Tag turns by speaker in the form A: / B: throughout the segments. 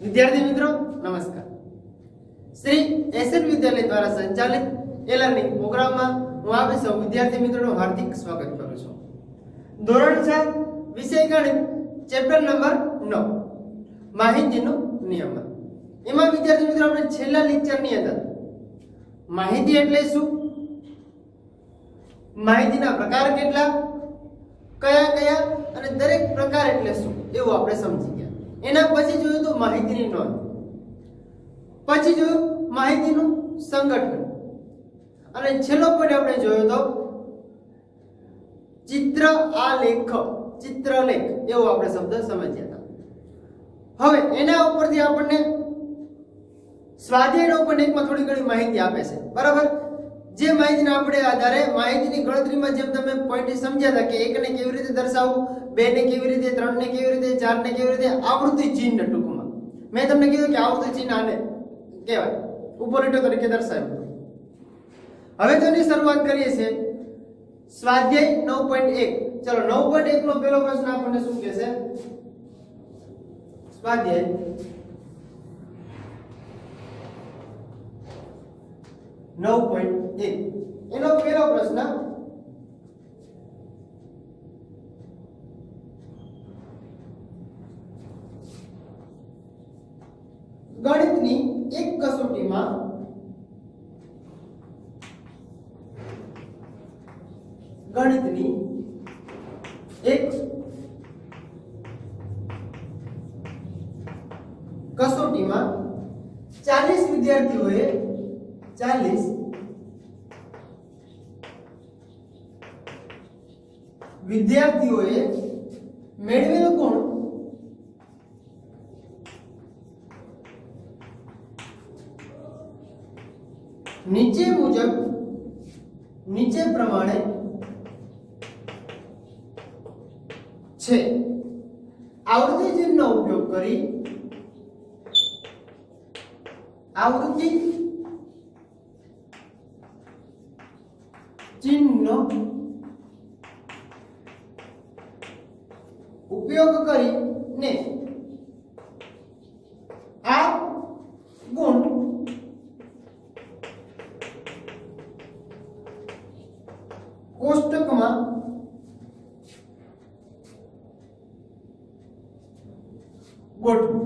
A: વિદ્યાર્થી મિત્રો નમસ્કાર। શ્રી એસએન વિદ્યાલય દ્વારા સંચાલિત e-લર્નિંગ પ્રોગ્રામમાં હું આપ સૌ વિદ્યાર્થી મિત્રોનું હાર્દિક સ્વાગત કરું છું। ધોરણ 6 વિષય ગણિત ચેપ્ટર નંબર 9 માહિતીનું નિયમન। એમાં વિદ્યાર્થી મિત્રો આપણે છેલ્લા લેક્ચરની અંદર માહિતી એટલે શું, માહિતીના પ્રકાર કેટલા, કયા કયા અને દરેક પ્રકાર એટલે શું એવું આપણે સમજી ગયા। એના પછી જોયું તો માહિતીની નોંધ, પછી જોયું માહિતીનું સંગઠન અને છેલ્લો પોઈન્ટ આપણે જોયો તો ચિત્ર આલેખ, ચિત્રલેખ એવો આપણે શબ્દ સમજ્યા હતા। હવે એના ઉપરથી આપણને સ્વાધ્યાયનો ઉપરનેકમાં થોડી ઘણી માહિતી આપે છે, બરાબર। જે માહિતીના આપણે આધારે માહિતીની ગણતરીમાં જેમ તમે પોઈન્ટ સમજ્યા હતા કે એકને કેવી રીતે દર્શાવવું, બે ને કેવી રીતે, ત્રણ ને કેવી રીતે, ચાર ને કેવી રીતે, આવૃત્તિ ચિહ્ન ટૂંકમાં મેં તમને કીધું કે આવૃત્તિ ચિહ્ન આને કહેવાય, ઉપરલેટો તરીકે દર્શાવ્યું। હવે તો એની શરૂઆત કરીએ છીએ સ્વાધ્યાય 9.1। ચલો 9.1 નો પહેલો પ્રશ્ન આપણને શું કહે છે? સ્વાધ્યાય 9.1 એનો પહેલો પ્રશ્ન, ગણિતની એક કસોટીમાં ગણિતની એક કસોટીમાં 40 વિદ્યાર્થીઓએ 40 વિદ્યાર્થીઓએ મેળવેલ ગુણ નીચે પ્રમાણે છે। આવૃત્તિ ચિહ્નનો ઉપયોગ કરી આવૃત્તિ ચિહ્નનો ઉપયોગ કરીને આ ગુણ કોષ્ટકમાં ગોઠવો।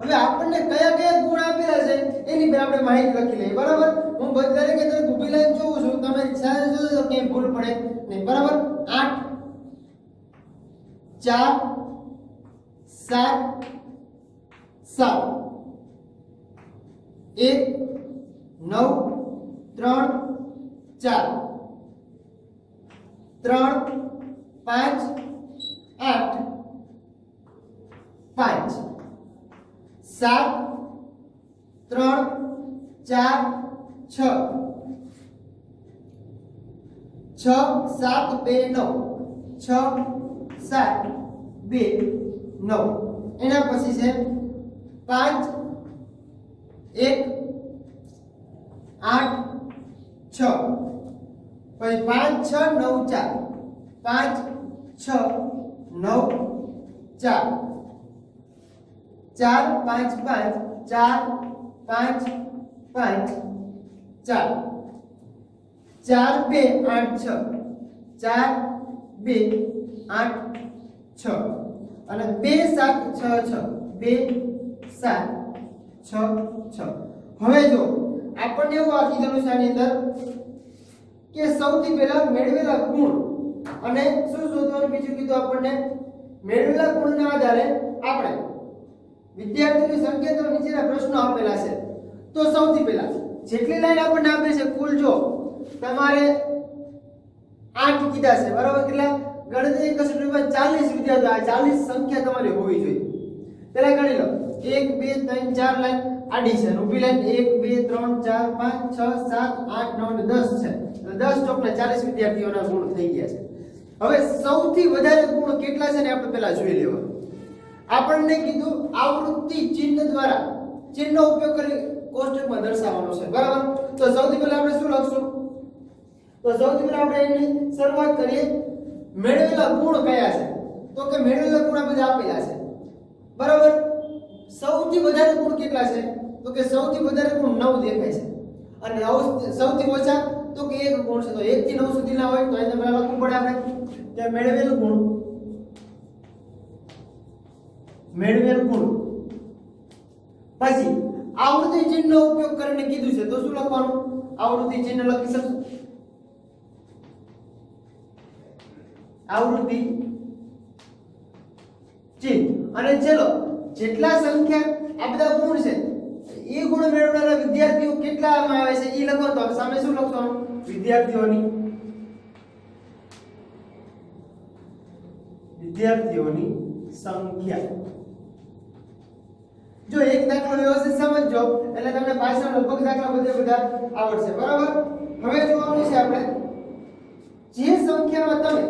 A: હવે આપણને કયા કયા ગુણ આપેલા છે એની પર આપણે માહિતી લખી લઈએ, બરાબર। હું બધાને કે તમે ઊભી લાઈન જોઉં છું, તમે સારે જોજો તો ક્યાંય ભૂલ પડે નહીં, બરાબર। 8 4 7 7 1 9 3 4 3 5 8 5 7 3 4 6 6 7 2 9 6 7 2 9 એના પછી છે 5 1 8 6 પછી 5 6 9 4 5 6 9 4 4 5 5 4 5 5 4 4 2 8 6 4 2 8 6 અને 2 7 6 6 2 7 6 6। હવે જો આપણને એવું આ કીધેલું છે આની અંદર કે સૌથી પહેલા મેળવેલા ગુણ અને શું શોધવાનું બીજું કીધું આપણને, મેળવેલા ગુણના આધારે આપણે વિદ્યાર્થીઓની સંખ્યા તો નીચેના પ્રશ્નો આપેલા છે। તો સૌથી પહેલા જેટલી લાઈન આપણને આપે છે કુલ જો તમારે 8 કીધા છે, બરાબર। કેટલા ગણતરી કસોટીમાં 40 વિદ્યાર્થીઓ, આ 40 સંખ્યા તમારી હોવી જોઈએ। પહેલા ગણી લો 1 2 3 4 લાઈન આડી છે, ઊભી લાઈન 1 2 3 4 5 6 7 8 9 10 છે, 10 ચોકના 40 વિદ્યાર્થીઓના ગુણ થઈ ગયા છે। હવે સૌથી વધારે ગુણ કેટલા છે ને આપણે પહેલા જોઈ લેવા। આપણને કીધું આવૃત્તિ ચિહ્ન દ્વારા, ચિહ્નનો ઉપયોગ કરી કોષ્ટકમાં દર્શાવવાનો છે, બરાબર। તો સૌથી પહેલા આપણે શું લખશું? તો સૌથી પહેલા આપણે એની શરૂઆત કરીએ, મેળવેલા ગુણ કયા છે? તો કે મેળવેલા ગુણ બધા આપેલા છે, બરાબર. સૌથી વધારે ગુણ કેટલા છે? તો કે સૌથી વધારે ગુણ 9 દેખાય છે. અને સૌથી ઓછા તો કે 1 ગુણ છે. તો 1 થી 9 સુધીના હોય તો એને પહેલા લખવું પડે આપણે કે મેળવેલ ગુણ પછી આવૃત્તિ ચિહ્નનો ઉપયોગ કરીને કીધું છે તો શું લખવાનું? આવૃત્તિ ચિહ્ન લખી શકશું. આવૃત્તિ ચિહ્ન અને ચલો જેટલા સંખ્યા આ બધા ગુણ છે એ ગુણ મેળવનારા વિદ્યાર્થીઓ કેટલામાં આવે છે એ લખો. તો સામે શું લખવાનું? વિદ્યાર્થીઓની સંખ્યા. જો એક દાખલો વ્યવસ્થિત સમજજો એટલે તમને પાછળ લગભગ દાખલા બધા આવડશે. બરાબર. હવે જોવાનું છે આપણે જે સંખ્યામાં તમે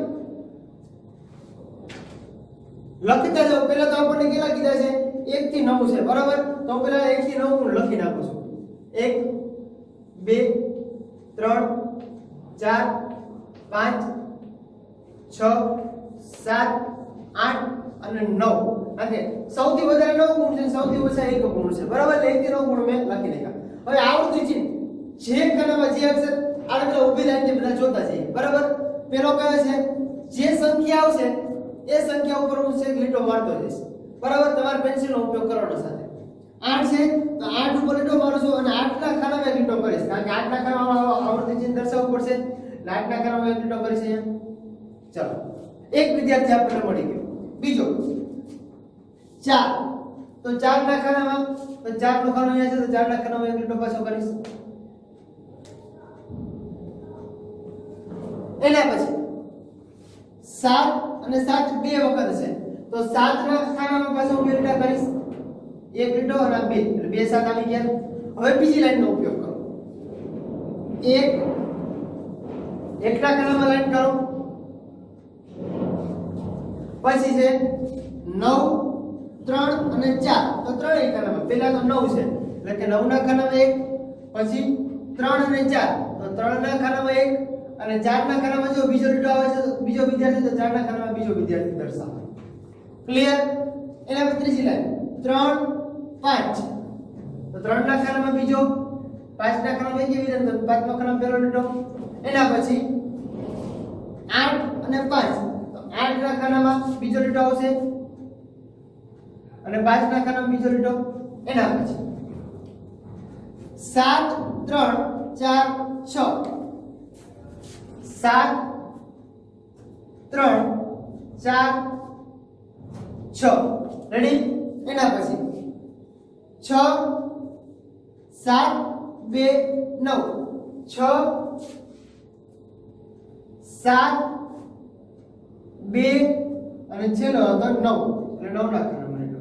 A: લખતા જાઓ. પહેલા તો આપણને કેટલા કીધા છે? 1 થી 9 છે. બરાબર. તો પહેલા 1 થી 9 હું લખી નાખું છું. 1 2 3 4 5 6 7 8 અને 9. ઓકે. સૌથી વધારે 9 ગુણ છે, સૌથી ઓછા 1 ગુણ છે. બરાબર. 1 થી 9 ગુણ મેં લખી નાખ્યા. હવે આવૃત્તિ ચિહ્ન જે ખાનામાં જે અક્ષર આ ઊભી લાઈનથી બધા જોતા જઈએ. બરાબર. પેલો કયો છે? જે સંખ્યા આવશે એ સંખ્યા ઉપર હું એક લીટો મારતો જઈશ. બરાબર. તમારે પેન્સિલનો ઉપયોગ કરવાનો સાથે. 8 છે તો 8 ઉપર લીટો મારું છું અને 8 ના ખાનામાં એક લીટો કરીશ. કારણ કે 8 ના ખાનામાં આવૃત્તિ ચિહ્ન દર્શાવવું પડશે. 8 ના ખાનામાં એક લીટો કરીશ અહીંયા. ચાલો. એક વિદ્યાર્થી આપણને મળી ગયો. બીજો 4 તો 4 ના ખાનામાં તો 4 નો ખાનો અહીંયા છે તો 4 ના ખાનામાં એક લીટો પાછો કરીશ. એના પછી 7 અને 7 બે વખત છે તો 7 ના ખાનામાં પાછો હું લીટા કરીશ. એક લીટો અને 2 એટલે 2 7 આવી ગયા. હવે બીજી લાઈનનો ઉપયોગ કરો. 1 ના ખાનામાં લાઈન કરો. પછી છે 9 3 અને 4 તો ત્રણેય ખાનામાં. પહેલા તો 9 છે એટલે કે 9 ના ખાનામાં 1, પછી 3 અને 4 તો 3 ના ખાનામાં 1 અને 4 ના ખાનામાં જો બીજો લીટો આવે છે બીજો વિદ્યાર્થી તો 4 ના ખાનામાં બીજો વિદ્યાર્થી દર્શાવે. ક્લિયર? એના પછી ત્રીજી લાઈન 3 5 તો 3 ના ખાનામાં બીજો, 5 ના ખાનામાં એક વિદ્યાર્થી તો 5 ના ખાનામાં પહેલો લીટો. એના પછી 8 અને 5 તો 8 ના ખાનામાં બીજો લીટો આવશે અને 5 ના ખાનામાં બીજો લીટો. એના પછી 7 3 4 6 7 3 4 6 રેડી. એના પછી 6 7 2 9 6 7 2 અને છેલ્લો હતો 9 એટલે 9 ના ખાનામાં લીટો.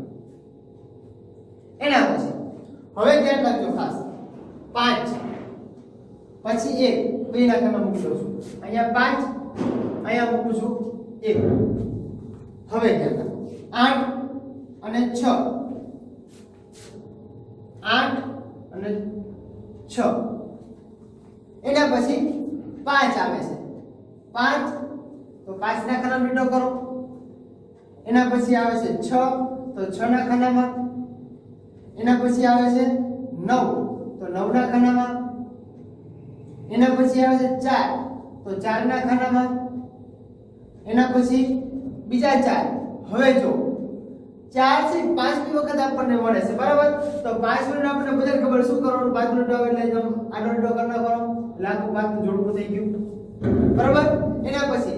A: એના પછી હવે ધ્યાન રાખજો ખાસ 5 પછી 1 બે ના ખાનામાં મૂકી દઉં છું. અહીંયા 5 અહીંયા મૂકું છું 1. હવે ધ્યાન રાખો 8 અને 6 8 અને 6. એના પછી 5 આવે છે 5 તો 5 ના ખાનામાં લીટો કરો. એના પછી આવે છે 6 તો 6 ના ખાનામાં. એના પછી આવે છે 9 તો 9 ના ખાનામાં. એના પછી આવે છે 4 તો 4 ના ખાનામાં. એના પછી બીજા 4. હવે જો 4 થી 5મી વખત આપણને મળે છે. બરાબર. તો 5 મિનિટ આપણને બધાને ખબર શું કરવાનું? 5 મિનિટ એટલે આડો લીટો કરી નાખવાનો એટલે આખું 5 નું જોડકું થઈ ગયું. બરાબર. એના પછી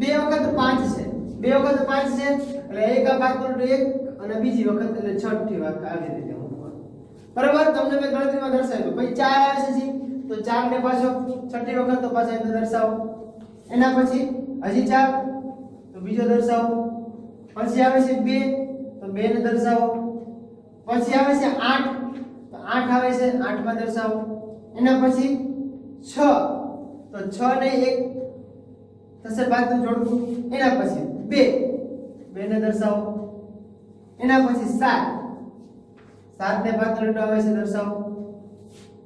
A: 2 વખત 5 છે 2 વખત 5 છે એટલે એક આ 5 મિનિટ 1 અને બીજી વખત એટલે 6ઠી વખત આવી રીતે મૂકવાનું. બરાબર. તમને મેં ગણતરીમાં દર્શાવ્યું. પછી 4 આવે છે તો 4 ને પાછો 6ઠી વખત તો પાછા એને દર્શાવો. એના પછી હજી 4 તો બીજો દર્શાવો. પછી આવે છે 2 તો 2 ને દર્શાવો. પછી આવે છે 8 તો 8 આવે છે 8 માં દર્શાવો. એના પછી 6 તો 6 ને 1 થશે 5 નું જોડકું. એના પછી 2 ને દર્શાવો. એના પછી 7 ને 5 નો લીટો આવે છે દર્શાવો.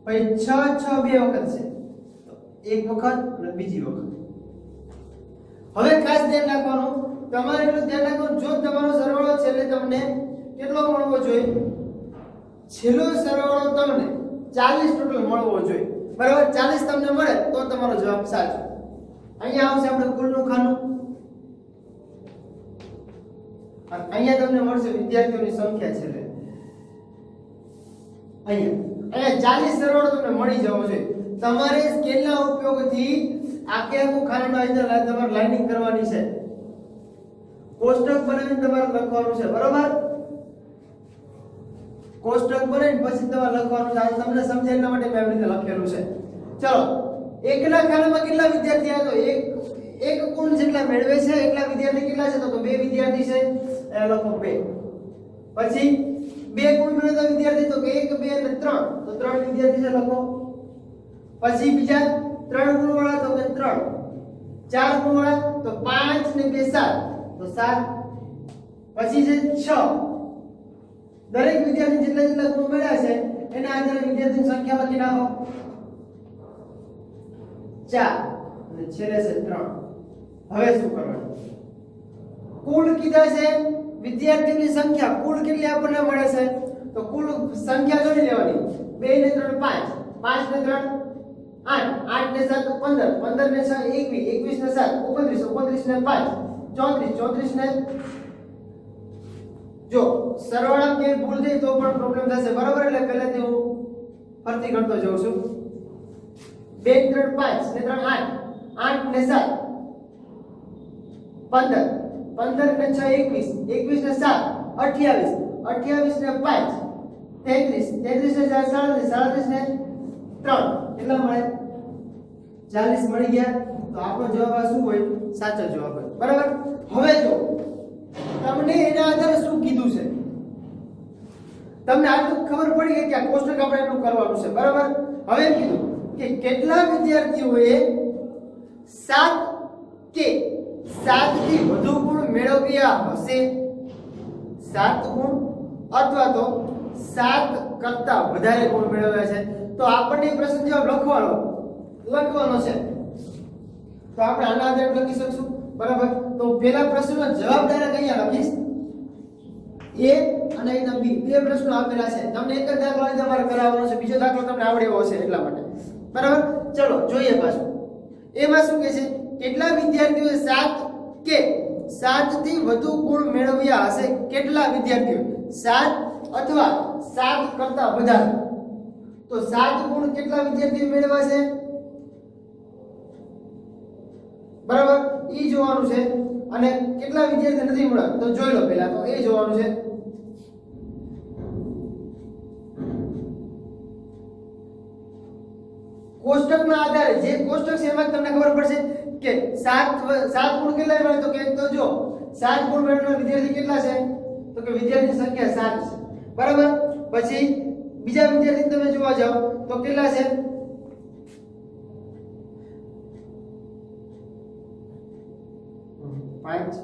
A: પછી 6 બે વખત છે તો એક વખત અને બીજી વખત. હવે ખાસ ધ્યાન રાખવાનું તમારે એટલું ધ્યાન રાખવાનું જો તમારો સરવાળો છે એટલે તમને કેટલો મળવો જોઈએ? છેલ્લો સરવાળો તમને 40 ટોટલ મળવો જોઈએ, બરાબર? 40 તમને મળે તો તમારો જવાબ સાચો. અહીંયા આવશે આપણે કુલનું ખાનું, અને અહીંયા તમને મળશે વિદ્યાર્થીઓની સંખ્યા છેલ્લે. અહીંયા 40 સરવાળો તમને મળી જવો જોઈએ. તમારે સ્કેલના ઉપયોગથી આખે આખું ખાનાના અંદર તમારે લાઇનિંગ કરવાની છે, કોષ્ટક બનાવીને તમારે લખવાનું છે, બરાબર? કોષ્ટક બનાવીને પછી તમારે લખવાનું છે. તમને સમજાય એટલા માટે મેં આવી રીતે લખેલું છે. ચલો, એકના ખાનામાં કેટલા વિદ્યાર્થી આવ્યા? તો એક ગુણ જેટલા મેળવે છે એટલા વિદ્યાર્થી કેટલા છે? તો 2 વિદ્યાર્થી છે, એ લખો 2. પછી 2 ગુણ મેળવતા વિદ્યાર્થી તો 1 2 અને 3, તો 3 વિદ્યાર્થી છે, લખો. પછી બીજા 3 ગુણ વાળા તો 3, 4 ગુણ વાળા તો 5 ને 2 7, તો 7. પછી છે 6. દરેક વિદ્યાર્થી જેટલા જેટલા ગુણ મેળવ્યા છે એના આધારે વિદ્યાર્થીની સંખ્યા લખી નાખો. 4 અને છેલ્લે છે 3. હવે શું કરવાનું? કુલ કીધા છે વિદ્યાર્થીઓની સંખ્યા, કુલ કેટલી આપણને મળે છે? તો કુલ સંખ્યા ગણી લેવાની. 2 ને 3 5, 5 ને 3 8, 8 ને 7 15, 15 ને 6 21, 21 ને 7 29, 29 ને 5 34, 34 ને, જો સરવાળા કે ભૂલ થઈ તો પણ પ્રોબ્લેમ થશે, બરાબર? એટલે પહેલાથી હું ફરતી ગણતો જાઉં છું. 2 3 5 ને 3 8, 8 ને 7 15, 15 ને 6 21, 21 ને 7 28, 28 ને 5 33, 33 ને 4 37, 37 ને 3 કેટલા મળે? 40 મળી ગયા. તો આપણો જવાબ આ શું હોય? સાચો જવાબ હોય, બરાબર? હવે જો તમને એના આધારે શું કીધું છે, તમને આટલું ખબર પડી ગઈ કે આ કોષ્ટક આપણે એટલું કરવાનું છે, બરાબર? હવે કીધું કે કેટલા વિદ્યાર્થીઓએ 7 કે 7 થી વધુ ગુણ મેળવ્યા હશે? 7 ગુણ અથવા તો 7 કરતા વધારે ગુણ મેળવ્યા છે. તો આપણને પ્રશ્ન જવાબ લખવાનો છે. તો આપણે આના આધારે લખી શકશું, બરાબર? તો પહેલા પ્રશ્નનો જવાબ ડાયરેક્ટ અહીંયા લખીશ. A અને અહીંયા B, બે પ્રશ્નો આપેલા છે. તમને એક જ દાખલો તમારે કરાવવાનો છે, બીજો દાખલો તમને આવડે એવો હશે એટલા માટે, બરાબર? ચલો જોઈએ પાછું. એમાં શું કહે છે? કેટલા વિદ્યાર્થીઓએ 7 કે 7 થી વધુ ગુણ મેળવ્યા હશે? કેટલા વિદ્યાર્થીઓ? 7 અથવા 7 કરતા વધારે. તો 7 ગુણ કેટલા વિદ્યાર્થીઓ મેળવ્યા છે, બરાબર? ઈ જોવાનું છે. અને કેટલા વિદ્યાર્થી નથી મળ્યા તો જોઈ લો પહેલા, તો એ જોવાનું છે. કોષ્ટકના આધારે જે કોષ્ટક છે એમાં તમને ખબર પડશે કે 7 ગુણ કેટલા મળે? તો કે તો જો 7 ગુણ મેળવનાર વિદ્યાર્થી કેટલા છે? તો કે વિદ્યાર્થીની સંખ્યા 7 છે, બરાબર? પછી બીજા વિદ્યાર્થી તમે જોવા જાઓ તો કેટલા છે? 5.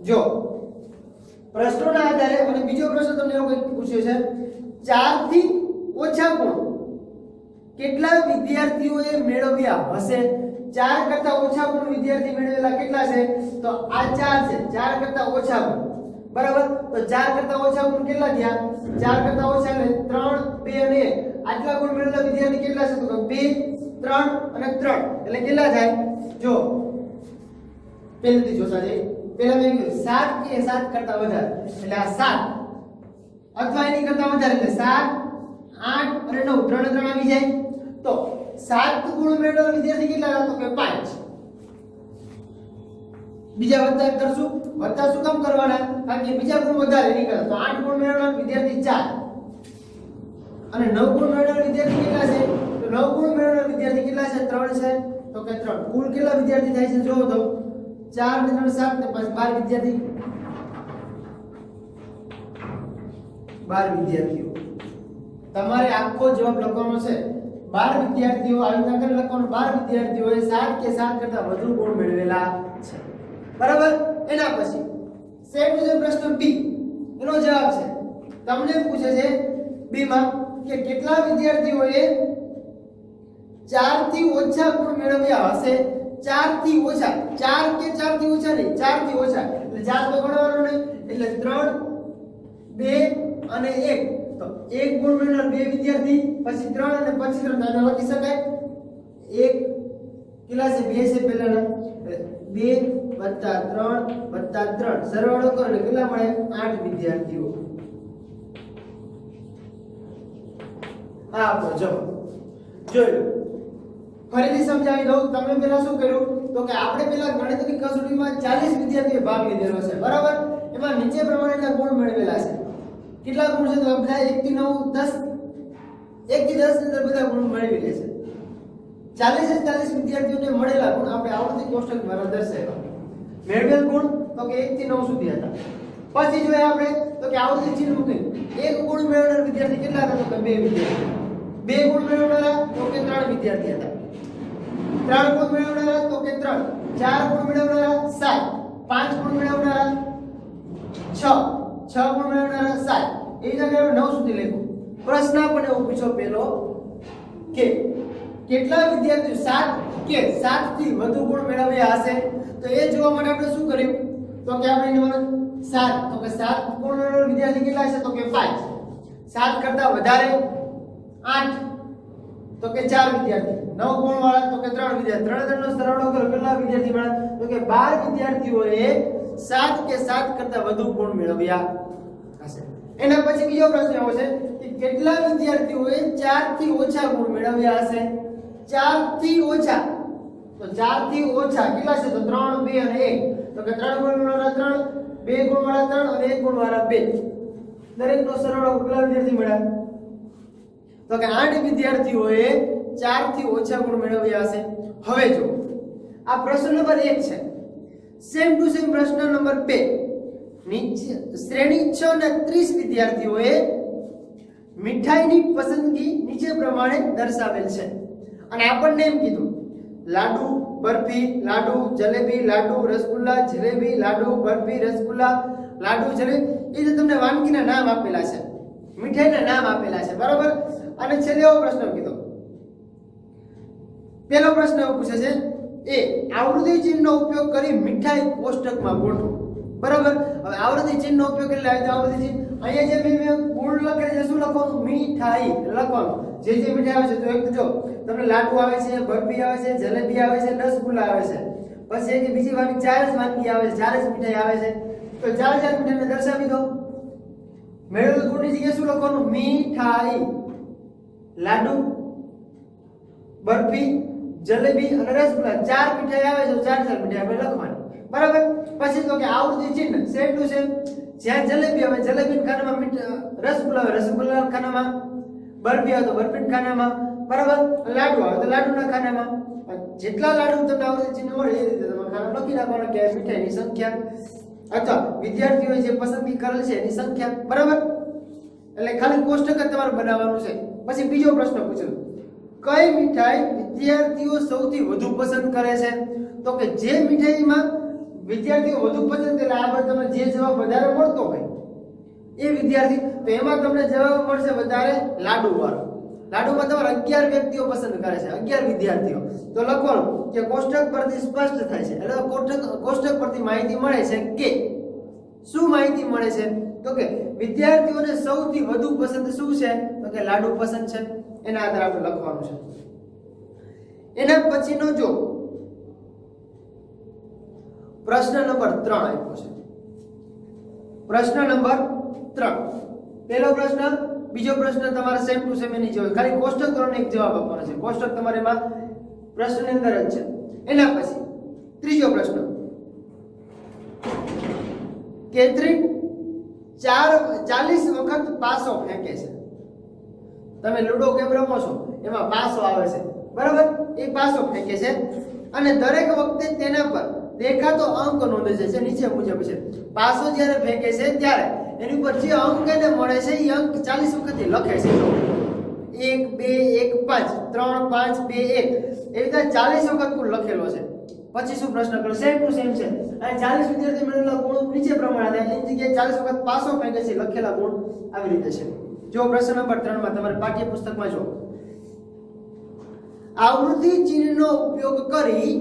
A: જો પ્રશ્નોના આધારે, અને બીજો પ્રશ્ન તમને એવો કંઈક પૂછ્યો છે, 4 થી ઓછા ગુણ કેટલા વિદ્યાર્થીઓએ મેળવ્યા હશે? 4 કરતા ઓછા ગુણ વિદ્યાર્થી મેળવેલા કેટલા છે? તો આ 4 છે, 4 કરતા ઓછા ગુણ, બરાબર? તો 4 કરતા ઓછા ગુણ કેટલા થયા? 4 કરતા ઓછા એટલે 3 2 અને 1. આટલા ગુણ મેળવેલા વિદ્યાર્થી કેટલા છે? તો 2 3 અને 3 એટલે કેટલા થાય? જો પહેલેથી જોતા જઈએ. પહેલા મેં કીધું 7 કે 7 કરતા વધારે એટલે આ 7 અથવા એની કરતા વધારે એટલે 7 8 અને 9 3 3 આવી જાય. તો 7 ગુણ મેળવેલા વિદ્યાર્થી કેટલા હતા? તો કે 5. બીજા વત્તા કરશું. વત્તા શું કામ કરવાના? કારણ કે બીજા ગુણ વધારે એની કરતા. તો 8 ગુણ મેળવેલા વિદ્યાર્થી 4 અને 9 ગુણ મેળવેલા વિદ્યાર્થી કેટલા છે? તો 9 ગુણ મેળવેલા વિદ્યાર્થી કેટલા છે? 3 છે. તો કે 3. કુલ કેટલા વિદ્યાર્થી થાય છે જોવો તો 4 ને 3 7 ને 5 12 વિદ્યાર્થી. 12 વિદ્યાર્થીઓ. તમારે આખો જવાબ લખવાનો છે. 12 વિદ્યાર્થીઓ આવી રીતના કરી લખવાનું. 12 વિદ્યાર્થીઓએ 7 કે 7 કરતા વધુ ગુણ મેળવેલા છે, બરાબર? એના પછી સેમ ટુ સેમ પ્રશ્ન B એનો જવાબ છે. તમને પૂછે છે B માં કે કેટલા વિદ્યાર્થીઓએ 4 થી ઓછા ગુણ મેળવ્યા હશે? 4 થી ઓછા, 4 કે 4 થી ઓછા નહીં, 4 થી ઓછા એટલે 4 તો ગણવાનો નહીં એટલે 3 2 અને 1 તો 1 ગુણ મેળવનાર 2 વિદ્યાર્થી, પછી 3 અને પછી 3 આને લખી શકાય 1 કેટલા છે 2 છે પહેલાના 2 + 3 સરવાળો કરો એટલે કેટલા મળે 8 વિદ્યાર્થીઓ. આ આપણો જવાબ. જોઈ લો ફરીથી સમજાવી દઉં. તમે પહેલા શું કર્યું તો કે આપણે પહેલા ગણિતની કસોટીમાં 40 વિદ્યાર્થીઓએ ભાગ લીધેલો છે બરાબર. એમાં નીચે પ્રમાણેના ગુણ મેળવેલા છે. કેટલા ગુણ છે તો બધા 1 થી 9 10 1 થી 10 ની અંદર બધા ગુણ મેળવી લે છે. 40 વિદ્યાર્થીઓને મળેલા ગુણ આપણે આવૃત્તિ કોષ્ટક દ્વારા દર્શાવ્યા. મેળવેલ ગુણ તો કે 1 થી 9 સુધી હતા. પછી જોઈએ આપણે તો કે આવૃત્તિ ચિહ્ન મૂકી 1 ગુણ મેળવનાર વિદ્યાર્થી કેટલા હતા તો કે 2 વિદ્યાર્થી. 2 ગુણ મેળવનારા તો કે 3 વિદ્યાર્થી હતા. 3 ગુણ મેળવનારા તો કે 3, 4 ગુણ મેળવનારા 7, 5 ગુણ મેળવનારા 6, 6 ગુણ મેળવનારા 7. એ જગ્યાએ 9 સુધી લખ્યું. પ્રશ્ન પણ એવો પૂછો પેલો કે કેટલા વિદ્યાર્થીઓ 7 કે 7 થી વધુ ગુણ મેળવ્યા હશે. તો એ જોવા માટે આપણે શું કર્યું તો કે આપણે 7 તો કે 7 ગુણ મેળવનાર વિદ્યાર્થી કેટલા છે તો કે 5. 7 કરતા વધારે 8 તો કે 4 વિદ્યાર્થી. 9 ગુણ વાળા તો કે 3 વિદ્યાર્થી. 3 નો સરવાળો કરો કેટલા વિદ્યાર્થી મળ્યા તો કે 12 વિદ્યાર્થીઓએ 7 કે 7 કરતા વધુ ગુણ મેળવ્યા હશે. એના પછી બીજો પ્રશ્ન એવો છે કે કેટલા વિદ્યાર્થીઓએ 4 થી ઓછા ગુણ મેળવ્યા હશે. 4 થી ઓછા તો 4 થી ઓછા કેટલા છે તો 3, 2 અને 1 તો કે 3 ગુણ વાળા 3, 2 ગુણ વાળા 3 અને 1 ગુણ વાળા 2. દરેકનો સરવાળો કેટલા વિદ્યાર્થી મળ્યા તો કે 8 વિદ્યાર્થીઓએ 4 થી ઓછા ગુણ મેળવ્યા હશે. હવે જો આ પ્રશ્ન નંબર 1 છે. સેમ ટુ સેમ પ્રશ્ન નંબર 2 નીચે શ્રેણી 6 ના 30 વિદ્યાર્થીઓએ મીઠાઈની પસંદગી નીચે પ્રમાણે દર્શાવેલ છે. અને આપણને એમ કીધું લાડુ, બરફી, લાડુ, જલેબી, લાડુ, રસગુલ્લા, જલેબી, લાડુ, બરફી, રસગુલ્લા, લાડુ, જલેબી. એ જે તમને વાનગીના નામ આપેલા છે, મીઠાઈના નામ આપેલા છે બરાબર. અને છેલ્લે એવો પ્રશ્ન કીધો. પહેલો પ્રશ્ન એવો પૂછે છે એ આવૃત્તિ ચિહ્નનો ઉપયોગ કરી મીઠાઈ કોષ્ટકમાં ગોઠવો બરાબર. હવે આવૃત્તિ ચિહ્નનો ઉપયોગ કરી લાવી તો આવૃત્તિ ચિહ્ન અહીંયા જે મેં ગુણ લખેલ છે શું લખવાનું મીઠાઈ લખવાનું. જે મીઠાઈ આવે છે તો એક તો જો તમને લાડુ આવે છે, બરફી આવે છે, જલેબી આવે છે, રસગુલ્લા આવે છે. પછી એક બીજી વાનગી 4 જ વાનગી આવે છે, 4 જ મીઠાઈ આવે છે. તો 4 મીઠાઈને દર્શાવી દો. મેળવેલ ગુણની જગ્યાએ શું લખવાનું મીઠાઈ, લાડુ, બરફી, જલેબી અને રસગુલ્લા. 4 મીઠાઈ આવે છે, 4 મીઠાઈ આપણે લખવાની બરાબર. પછી તો કે આવૃત્તિ ચિહ્ન સેમ ટુ સેમ. જ્યાં જલેબી આવે જલેબીના ખાનામાં, રસગુલ્લા આવે રસગુલ્લાના ખાનામાં, બરફી આવે તો બરફીના ખાનામાં બરાબર, લાડુ આવે તો લાડુના ખાનામાં. જેટલા લાડુ તમને આવૃત્તિ ચિહ્ન મળે એ રીતે તમે ખાના લખી નાખવાના કે મીઠાઈની સંખ્યા અથવા વિદ્યાર્થીઓએ જે પસંદગી કરેલ છે એની સંખ્યા બરાબર. એટલે ખાલી કોષ્ટક જ તમારે બનાવવાનું છે. પછી બીજો પ્રશ્ન પૂછ્યો કઈ મીઠાઈ વિદ્યાર્થીઓ સૌથી વધુ પસંદ કરે છે. તો કે જે મીઠાઈમાં વિદ્યાર્થીઓ વધુ પસંદ કરે આગળ તમને જે જવાબ વધારે મળતો હોય એ વિદ્યાર્થી, તો એમાં તમને જવાબ મળશે વધારે લાડુ વાળો. લાડુમાં તમારે 11 વ્યક્તિઓ પસંદ કરે છે, 11 વિદ્યાર્થીઓ. તો લખવાનું કે કોષ્ટક પરથી સ્પષ્ટ થાય છે એટલે કોષ્ટક પરથી માહિતી મળે છે કે શું માહિતી મળે છે તો કે વિદ્યાર્થીઓને સૌથી વધુ પસંદ શું છે તો કે લાડુ પસંદ છે. એના આધારે આપણે લખવાનું છે. એના પછીનો જો પ્રશ્ન નંબર 3 આપ્યો છે. પ્રશ્ન નંબર 3 પહેલો પ્રશ્ન, બીજો પ્રશ્ન તમારે સેમ ટુ સેમ એની જેવો, ખાલી કોષ્ટક ત્રણનો એક જવાબ આપવાનો છે. કોષ્ટક તમારે એમાં પ્રશ્નની અંદર જ છે. એના પછી ત્રીજો પ્રશ્ન, કેથરીન 40 વખત પાસો ફેંકે છે. તમે લૂડો ગેમ રમો છો એમાં પાસો આવે છે બરાબર. એ પાસો ફેંકે છે અને દરેક વખતે તેના પર દેખાતો અંક નોંધે છે. નીચે મુજબ છે. પાસો જ્યારે ફેંકે છે ત્યારે એની ઉપર જે અંક એને મળે છે એ અંક 40 વખત લખે છે. 1 2 1 5 3 5 2 1 એ રીતે 40 વખત કુલ લખેલો છે. પછી શું પ્રશ્ન કરો સેમ ટુ સેમ છે. અને 40 વિદ્યાર્થી મેળવેલા ગુણ નીચે પ્રમાણે થાય. એની જગ્યાએ 40 વખત પાસો ફેંકે છે લખેલા ગુણ આવી રીતે છે. જો પ્રશ્ન નંબર 3 માં તમારે પાઠ્યપુસ્તકમાં જો આવૃત્તિ ચિહ્નનો ઉપયોગ કરી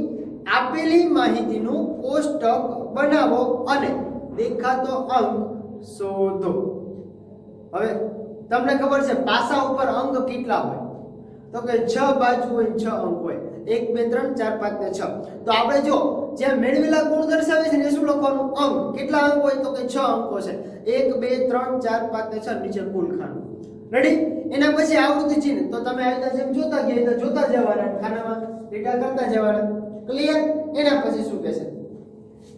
A: આપેલી માહિતીનું કોષ્ટક બનાવો અને દેખાતો અંક શોધો. હવે તમને ખબર છે પાસા ઉપર અંક કેટલા હોય? તો કે 6 બાજુ હોય 6 અંક હોય. 1 2 3 4 5 ને 6. તો આપણે જો જે મેળવેલા ગુણ દર્શાવે છે ને એ શું લખવાનું? અંક. કેટલા અંક હોય? તો કે 6 અંકો છે. 1 2 3 4 5 ને 6 નીચે કુલ ખાનું. રેડી? એના પછી આવૃત્તિ ચિહ્ન. તો તમે આ જેમ જોતા ગયા તો જોતા જવાના, ખાનામાં લીટા કરતા જવાના. ક્લિયર? એના પછી શું કહે છે?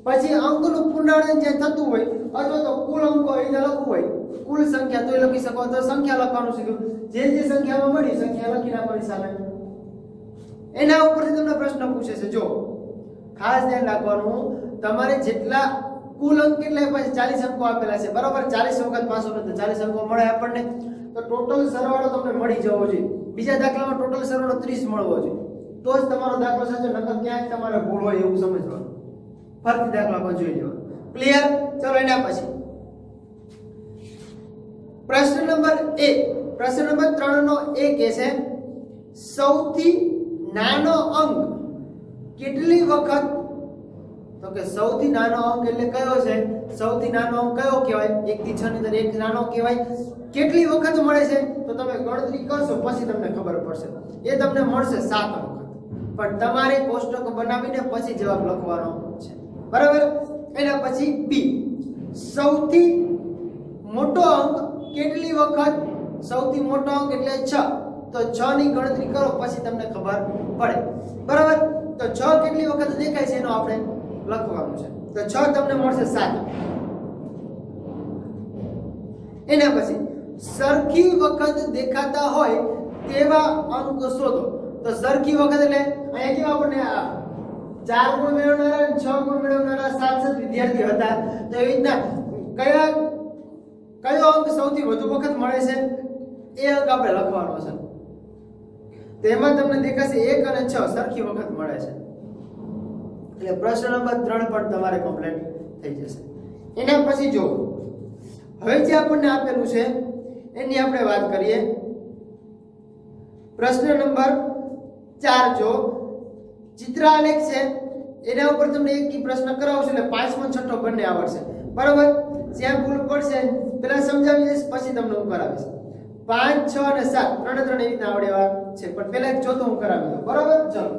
A: પછી અંકનું પુનરાવર્તન જે થતું હોય અથવા તો કુલ અંકો એને લખવું હોય, કુલ સંખ્યા તો લખી શકો, તો સંખ્યા લખવાનું શીખ્યું. જે સંખ્યામાં મળી સંખ્યા લખી નાખવાની સામે. એના ઉપરથી તમને પ્રશ્ન પૂછે છે. જો ખાસ ધ્યાન રાખવાનું, તમારે જેટલા કુલ અંક કેટલા પછી 40 અંકો આપેલા છે, બરાબર? 40 વખત 500 તો 40 અંકો મળે આપણને. તો ટોટલ સરવાળો તમને મળી જવો જોઈએ. બીજા દાખલામાં ટોટલ સરવાળો 30 મળવો જોઈએ, તો જ તમારો દાખલો સાચો. નકર ક્યાંક તમારે ભૂલ હોય એવું સમજવાનું. ફરીથી દાખલા પર જોઈ લેવાનું. ક્લિયર? ચલો એના પછી પ્રશ્ન નંબર 1. પ્રશ્ન નંબર 3 નો એ કહે છે સૌથી નાનો અંક કેટલી વખત? તો કે સૌથી નાનો અંક એટલે કયો છે? સૌથી નાનો અંક કયો કહેવાય? 1 થી 6 ની અંદર એક નાનો કહેવાય. કેટલી વખત મળે છે? તો તમે ગણતરી કરશો પછી તમને ખબર પડશે. એ તમને મળશે 7 વખત. પણ તમારે કોષ્ટક બનાવીને પછી જવાબ લખવાનો છે, બરાબર? એના પછી બી, સૌથી મોટો અંક કેટલી વખત? સૌથી મોટો અંક એટલે 6. તો 6 ની ગણતરી કરો પછી તમને ખબર પડે, બરાબર? તો 6 કેટલી વખત દેખાય છે એનો આપણે લખવાનું છે. તો 6 તમને મળશે 7. એના પછી સરખી વખત દેખાતા હોય તેવા અંક શોધો. તો સરખી વખત એટલે અહીંયા કેવા આપણને 4 ગુણ મેળવનારા 6 ગુણ મેળવનારા 7 વિદ્યાર્થી હતા. તો એવી રીતના કયો અંક સૌથી વધુ વખત મળે છે એ અંક આપણે લખવાનો છે. તેમાં તમને દેખાશે 1 અને 6 સરખી વખત મળે છે. એટલે પ્રશ્ન નંબર 3 પણ તમારે કમ્પ્લીટ થઈ જશે. એના પછી જો હવે જે આપણને આપેલું છે એની આપણે વાત કરીએ. પ્રશ્ન નંબર 4 જો ચિત્રાલેખ છે એના ઉપર તમને એક પ્રશ્ન કરાવશે એટલે 5મો 6ઠો બંને આવડશે, બરાબર? જ્યાં ભૂલ પડશે પેલા સમજાવી દઈશ પછી તમને હું કરાવીશ. 5 6 અને 7 ત્રણે ત્રણ એવી રીતના આવડેવા છે, પણ પહેલા એક ચોથો હું કરાવી દઉં, બરાબર? ચલો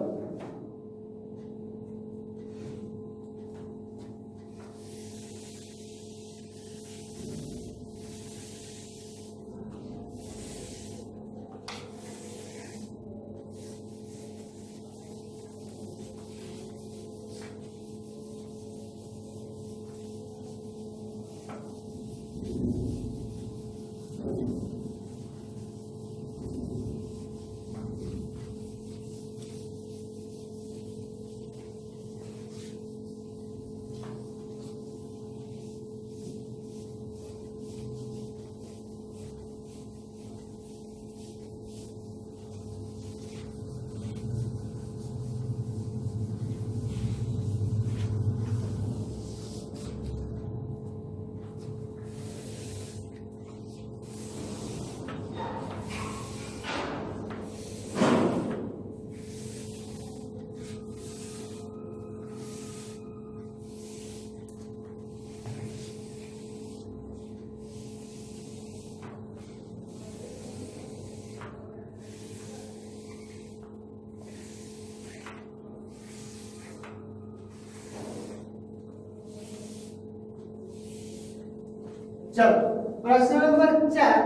A: चलो प्रश्न नंबर 4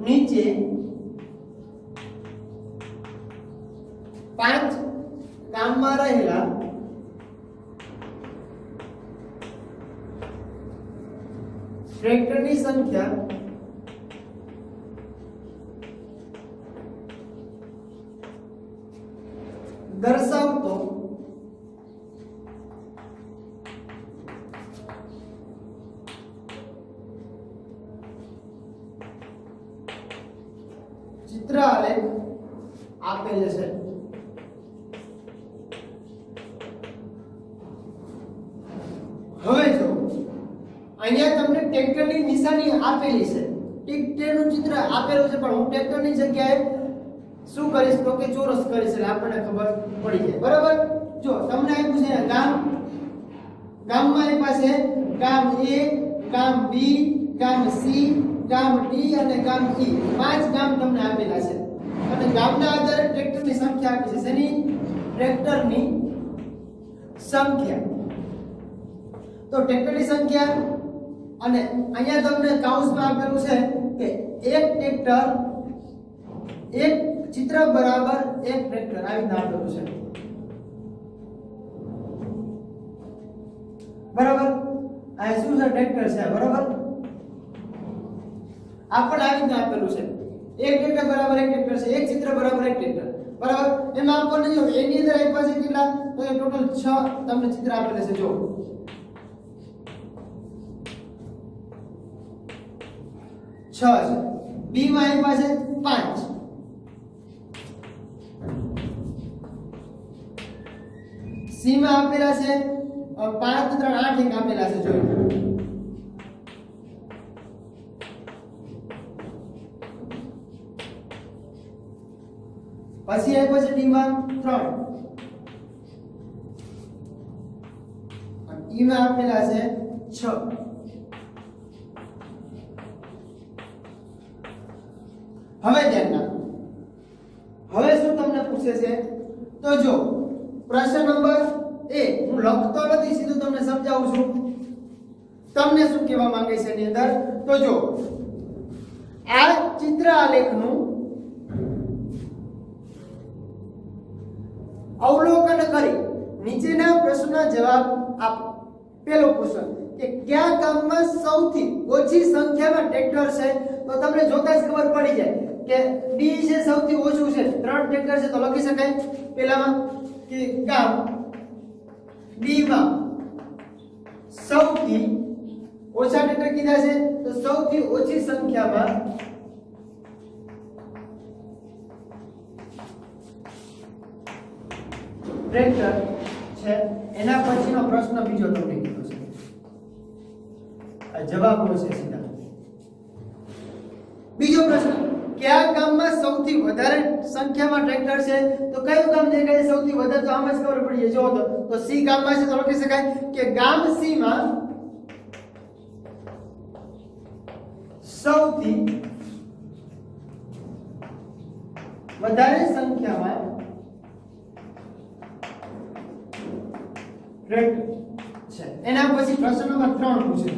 A: नीचे 5 કામમાં રહેલા ટ્રેક્ટરની સંખ્યા દર્શાવતો ચિત્રાલેખ આપેલ છે. હવે જો અહીંયા તમને ટ્રેક્ટરની નિશાની આપેલી છે, ટ્રેક્ટરનું ચિત્ર આપેલું છે, પણ હું ટ્રેક્ટરની જગ્યાએ શું કરીશ તો કે ચોરસ કરીશ એટલે આપણને ખબર પડી જાય બરાબર જો તમને આપ્યું છે ગામ ગામમાં એની પાસે ગામ A ગામ B ગામ C ગામ D અને ગામ E પાંચ ગામ તમને આપેલા છે અને ગામના આધારે ટ્રેક્ટરની સંખ્યા આપી છે શેની ટ્રેક્ટરની સંખ્યા તો ટ્રેક્ટરની સંખ્યા અને અહીંયા તમને કાઉન્સમાં આપેલું છે કે એક ટ્રેક્ટર એક ચિત્ર બરાબર એક ટ્રેક્ટર આવી રીતે આપેલું છે બરાબર આ શું છે ટ્રેક્ટર છે બરાબર આપણે આવી રીતે આપેલું છે એક ટ્રેક્ટર બરાબર એક ટ્રેક્ટર છે એક ચિત્ર બરાબર એક ટ્રેક્ટર બરાબર એમાં આપણને જો એની અંદર આપ્યા છે કેટલા તો એ ટોટલ 6 તમને ચિત્ર આપેલા છે જો 6 છે બી માં આપ્યા છે 5 સી માં આપેલા છે 5 3 8 એક આપેલા છે જોઈ પછી આપ્યો છે ડી માં 3 અને ઈ માં આપેલા છે 6 હવે ધ્યાન રાખો હવે શું તમને પૂછે છે તો જો પ્રશ્ન નંબર એ હું લખતો નથી સીધું તમને સમજાવું છું તમને શું કહેવા માંગે છે એની અંદર તો જો આ ચિત્ર આલેખનું અવલોકન કરી નીચેના પ્રશ્નના જવાબ આપો પહેલો પ્રશ્ન કે કયા ગામમાં સૌથી ઓછી સંખ્યામાં ટ્રેક્ટર છે તો તમને જોતા જ ખબર પડી જાય કે ડી છે સૌથી ઓછું છે 3 ટ્રેક્ટર છે તો લખી શકાય પહેલામાં કે ગામ ડી માં સૌથી ઓછા ટ્રેક્ટર કીધા છે તો સૌથી ઓછી સંખ્યામાં ટ્રેક્ટર છે એના પછીનો પ્રશ્ન બીજો તમને કીધો છે આ જવાબ છે સીધા બીજો પ્રશ્ન કયા ગામમાં સૌથી વધારે સંખ્યામાં ટ્રેક્ટર છે તો કયું ગામ દેખાય સૌથી વધારે તો આમ જ ખબર પડી જાય જો તો સી ગામમાં છે તો લખી શકાય કે ગામ સી માં સૌથી વધારે સંખ્યામાં ટ્રેક્ટર છે એના પછી પ્રશ્ન નંબર 3 પૂછે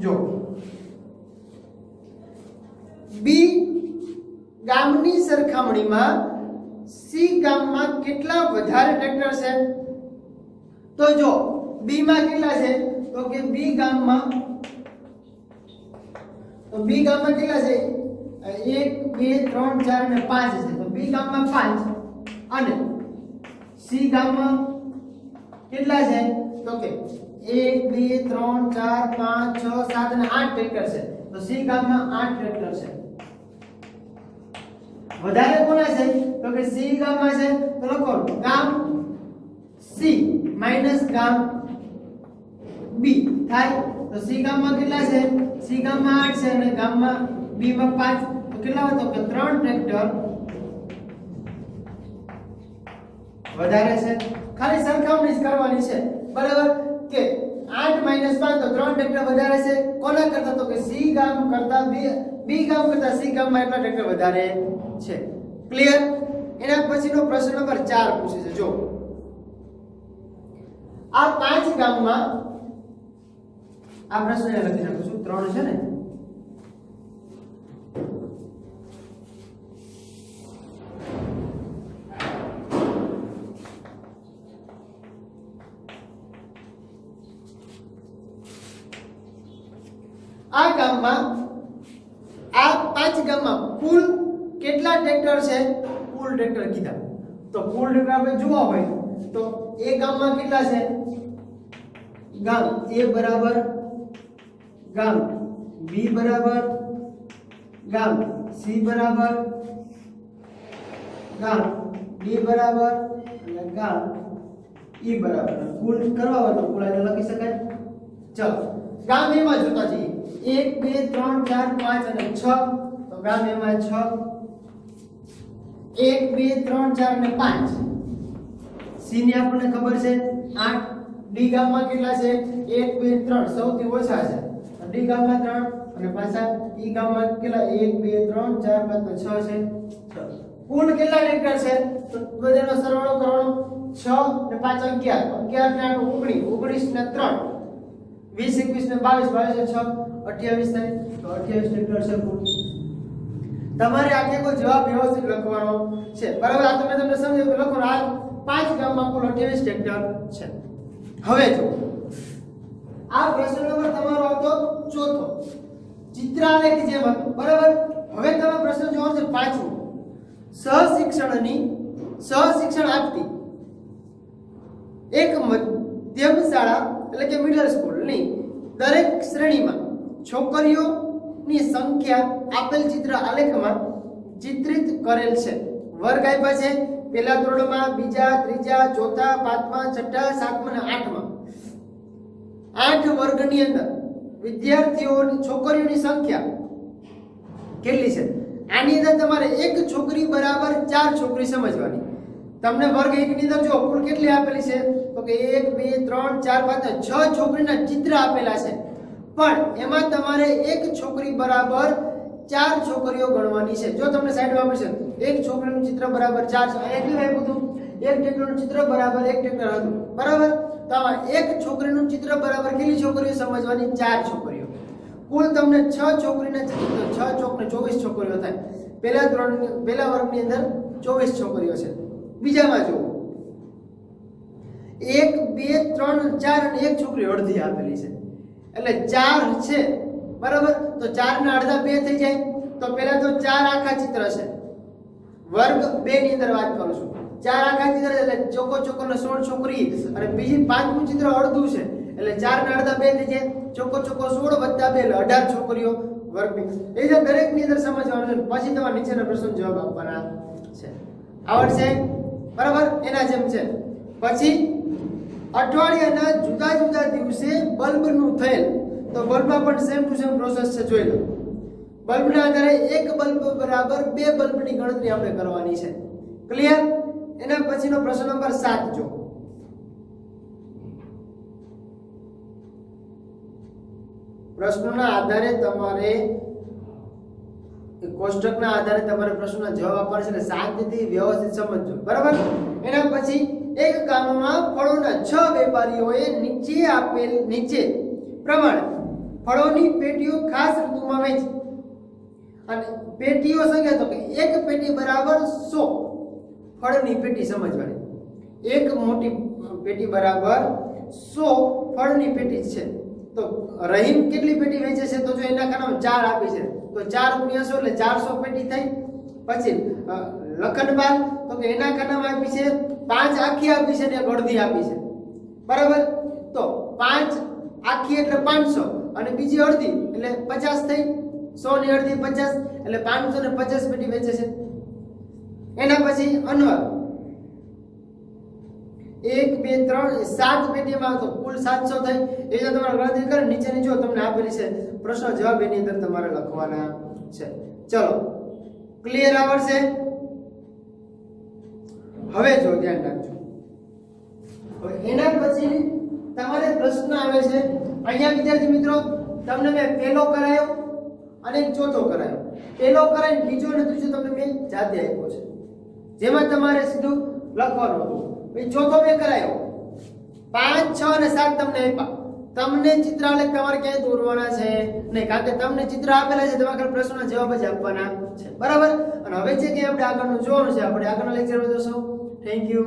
A: જો બી ગામની સરખામણીમાં સી ગામમાં કેટલા વધારે ટ્રેક્ટર છે તો જો બી માં કેટલા છે તો કે બી ગામમાં કેટલા છે 1 2 3 4 અને 5 છે તો બી ગામમાં 5 અને સી ગામમાં કેટલા છે તો કે 1 2 3 4 5 6 7 અને 8 ટ્રેક્ટર છે તો સી ગામમાં 8 ટ્રેક્ટર છે વધારે કોના છે તો કે સી ગામમાં છે તો લખો ગામ સી માઈનસ ગામ બી થાય તો સી ગામમાં કેટલા છે સી ગામમાં 8 છે અને ગામમાં બી માં 5 તો કેટલા હોય તો કે 3 ટ્રેક્ટર વધારે છે ખાલી સરખામણી જ કરવાની છે બરાબર કે 8 - 5 તો 3 ટ્રેક્ટર વધારે છે કોના કરતા તો કે સી ગામ કરતા બી ગામ કરતા સી ગામમાં એટલા ટ્રેક્ટર વધારે છે ક્લિયર એના પછીનો પ્રશ્ન નંબર 4 પૂછે છે જો આ 5 ગામમાં આ પ્રશ્ન લખી નાખું છું 3 છે ને આ ગામમાં આ 5 ગામમાં કુલ કેટલા ટ્રેક્ટર છે કુલ ટ્રેક્ટર કીધા તો કુલ ટ્રેક્ટર આપણે જોવા હોય તો એ ગામમાં કેટલા છે ગામ A બરાબર ગામ B બરાબર ગામ C બરાબર ગામ D બરાબર અને ગામ E બરાબર કુલ કરવા હોય તો કુલ આને લખી શકાય ચલો ગામ એમાં જોતા જઈએ 1 2 3 4 5 અને 6 તો ગામ એમાં 6 1 2 3 4 અને 5 સી ની આપણને ખબર છે 8 ડી ગામમાં કેટલા છે 1 2 3 સૌથી ઓછા છે ડી ગામમાં 3 અને પાછા ઈ ગામમાં કેટલા 1 2 3 4 5 તો 6 છે 6 કુલ કેટલા ટ્રેક્ટર છે તો બધાનો સરવાળો કરવાનો 6 ને 5 11 11 ને 8 19 19 ને 3 20 21 ને 22 22 ને 6 28 થાય તો 28 ટ્રેક્ટર છે કુલ તમારે આખે કોઈ જવાબ વ્યવસ્થિત લખવાનો છે બરાબર આ તમે તમને સમજાવ્યું કે લખો આ 5 ગામમાં કુલ 28 ટ્રેક્ટર છે હવે જો આ પ્રશ્ન નંબર તમારો આવતો ચોથો ચિત્રાલેખ જેમ હતું બરાબર હવે તમે પ્રશ્ન જોવો છે પાંચમો સહશિક્ષણ આપતી એક મધ્યમ શાળા એટલે કે મિડલ સ્કૂલની દરેક શ્રેણીમાં છોકરીઓની સંખ્યા આપેલ ચિત્ર આલેખમાં ચિત્રિત કરેલ છે વર્ગ આપ્યા છે પહેલા ધોરણમાં બીજા ત્રીજા ચોથા પાંચમા છઠ્ઠા સાતમા અને આઠમા 8 વર્ગની અંદર વિદ્યાર્થીઓની છોકરીઓની સંખ્યા કેટલી છે આની અંદર તમારે એક છોકરી બરાબર 4 છોકરી સમજવાની તમને વર્ગ 1 ની અંદર જો કુલ કેટલી આપેલી છે તો કે 1 2 3 4 5 6 છોકરીના ચિત્ર આપેલા છે પણ એમાં તમારે એક છોકરી બરાબર 4 છોકરીઓ ગણવાની છે જો તમને સાઈડમાં મળશે એક છોકરીનું ચિત્ર બરાબર 4 છે અહીંયા કેટલું આપ્યું હતું એક ટ્રેક્ટરનું ચિત્ર બરાબર એક ટ્રેક્ટર હતું બરાબર તો આમાં એક છોકરીનું ચિત્ર બરાબર કેટલી છોકરીઓ સમજવાની 4 છોકરીઓ કુલ તમને 6 છોકરીના ચિત્ર 6 ચોક ને 24 છોકરીઓ થાય પહેલા વર્ગની અંદર 24 છોકરીઓ છે બીજામાં જો 1 2 3 4 અને એક છોકરી અડધી આપેલી છે એટલે 4 છે બરાબર તો 4 ના અડધા 2 થઈ જાય તો પહેલા તો 4 આખા ચિત્ર છે વર્ગ 2 ની અંદર વાત કરું છું 4 આખા ચિત્ર એટલે ચોકો ચોકો ને 16 છોકરી અને બીજી પાંચમું ચિત્ર અડધું છે એટલે 4 ના અડધા 2 થઈ જાય ચોકો ચોકો 16 વત્તા 2 એટલે 18 છોકરીઓ વર્ગની એ જે દરેક ની અંદર સમજવાનું છે પછી તમારે નીચેના પ્રશ્નો જવાબ આપવાના છે આવડશે બરાબર એના જેમ છે પછી અઠવાડિયાના જુદા જુદા દિવસે બલ્બનું થયેલ તો બલ્બમાં પણ સેમ ટુ સેમ પ્રોસેસ છે જોઈ લો બલ્બના આધારે એક બલ્બ બરાબર 2 બલ્બની ગણતરી આપણે કરવાની છે ક્લિયર એના પછીનો પ્રશ્ન નંબર 7 જો પ્રશ્નોના આધારે તમારે કોષ્ટકના આધારે તમારે પ્રશ્નોના જવાબ આપવાના છે એટલે શાંતિથી વ્યવસ્થિત સમજજો બરાબર એના પછી એક ગામમાં ફળોના 6 વેપારીઓએ નીચે પ્રમાણે ફળોની પેટીઓ ખાસ ઋતુમાં વેચી અને પેટીઓ સંખ્યા તો કે એક પેટી બરાબર 100 ફળની પેટી સમજવાની એક મોટી પેટી બરાબર 100 ફળની પેટી છે તો રહીમ કેટલી પેટી વેચે છે તો જો એના ખાનામાં 4 આપી છે તો 4 ગુણ્યા 100 એટલે 400 પેટી થઈ પછી લખનબાલ તો કે એના ખાનામાં આપી છે 5 આખી આપી છે ને એક અડધી આપી છે બરાબર તો 5 આખી એટલે 500 અને બીજી અડધી એટલે 50 થઈ 100 ની અડધી 50 એટલે 550 પેટી વેચે છે એના પછી અનવર 1 2 3 7 પેટીમાં તો કુલ 700 થઈ એ જો તમારે ગણતરી કરે નીચેની જો તમને આપેલી છે પ્રશ્ન જવાબ એની અંદર તમારે લખવાના છે ચલો ક્લિયર આવડશે હવે જો ધ્યાન રાખજો હવે એના પછી તમારે પ્રશ્ન આવે છે અહીંયા વિદ્યાર્થી મિત્રો તમને મેં પહેલો કરાયો અને ચોથો કરાયો પહેલો કરાય બીજો અને ત્રીજો તમને મેં જાતે આપ્યો છે જેમાં તમારે સીધું લખવાનું હતું પછી ચોથો મેં કરાયો 5 6 અને 7 તમને આપ્યા તમને ચિત્રાલેખ તમારે ક્યાંય દોરવાના છે નહીં કારણ કે તમને ચિત્ર આપેલા છે તમારે પ્રશ્નોના જવાબ જ આપવાના છે બરાબર અને હવે જે કે આપણે આગળનું જોવાનું છે આપણે આગળના લેક્ચરમાં જોશું થેન્ક યુ